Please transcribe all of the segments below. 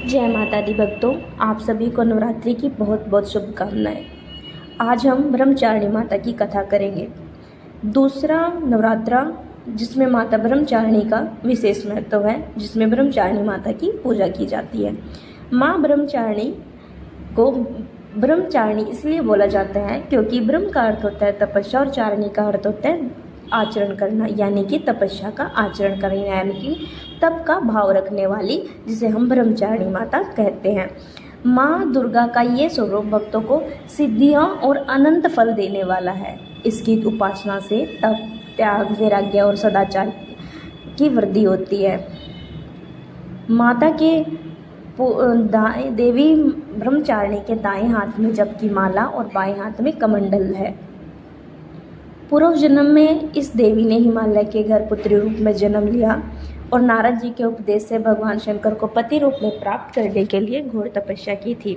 जय माता दी भक्तों, आप सभी को नवरात्रि की बहुत बहुत शुभकामनाएं। आज हम ब्रह्मचारिणी माता की कथा करेंगे। दूसरा नवरात्रा जिसमें माता ब्रह्मचारिणी का विशेष महत्व है, जिसमें ब्रह्मचारिणी माता की पूजा की जाती है। माँ ब्रह्मचारिणी को ब्रह्मचारिणी इसलिए बोला जाता है क्योंकि ब्रह्म का अर्थ होता है तपस्या और चारिणी का अर्थ होता है आचरण करना, यानी कि तपस्या का आचरण करना, यानी कि तप का भाव रखने वाली, जिसे हम ब्रह्मचारिणी माता कहते हैं। माँ दुर्गा का ये स्वरूप भक्तों को सिद्धियाँ और अनंत फल देने वाला है। इसकी उपासना से तप, त्याग, वैराग्य और सदाचार की वृद्धि होती है। माता के देवी ब्रह्मचारिणी के दाएं हाथ में जप की माला और बाएं हाथ में कमंडल है। पूर्व जन्म में इस देवी ने हिमालय के घर पुत्री रूप में जन्म लिया और नारद जी के उपदेश से भगवान शंकर को पति रूप में प्राप्त करने के लिए घोर तपस्या की थी।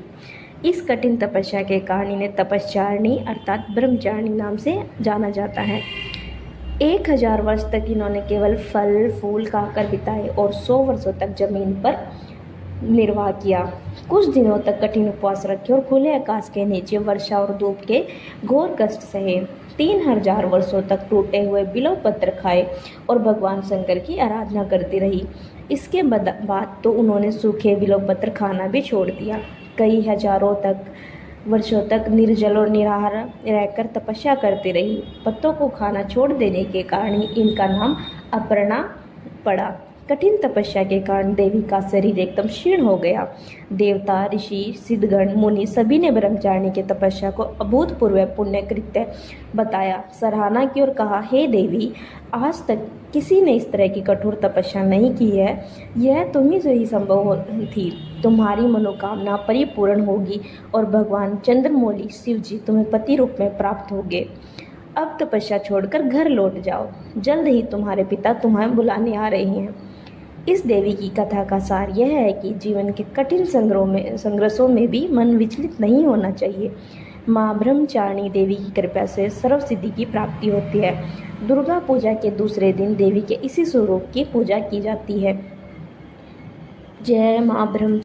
इस कठिन तपस्या के कारण इन्हें तपस्चारिणी अर्थात ब्रह्मचारिणी नाम से जाना जाता है। 1000 वर्ष तक इन्होंने केवल फल फूल खाकर बिताए और 100 वर्षों तक जमीन पर निर्वाह किया। कुछ दिनों तक कठिन उपवास रखे और खुले आकाश के नीचे वर्षा और धूप के घोर कष्ट सहे। 3000 वर्षों तक टूटे हुए बिल्व पत्र खाए और भगवान शंकर की आराधना करती रही। इसके बाद तो उन्होंने सूखे बिल्व पत्र खाना भी छोड़ दिया। कई हजारों वर्षों तक निर्जल और निराहार रहकर तपस्या करती रही। पत्तों को खाना छोड़ देने के कारण इनका नाम अपर्णा पड़ा। कठिन तपस्या के कारण देवी का शरीर एकदम क्षीण हो गया। देवता, ऋषि, सिद्धगण, मुनि सभी ने ब्रह्मचारिणी की तपस्या को अभूतपूर्व पुण्य कृत्य बताया, सराहना की और कहा, हे देवी, आज तक किसी ने इस तरह की कठोर तपस्या नहीं की है। यह तुम्ही से ही संभव थी। तुम्हारी मनोकामना परिपूर्ण होगी और भगवान चंद्रमौली शिव जी तुम्हें पति रूप में प्राप्त होंगे। अब तपस्या छोड़कर घर लौट जाओ, जल्द ही तुम्हारे पिता तुम्हें बुलाने आ रहे हैं। इस देवी की कथा का सार यह है कि जीवन के कठिन संघर्षों में भी मन विचलित नहीं होना चाहिए। माँ ब्रह्मचारिणी देवी की कृपा से सर्व सिद्धि की प्राप्ति होती है। दुर्गा पूजा के दूसरे दिन देवी के इसी स्वरूप की पूजा की जाती है। जय माँ ब्रह्म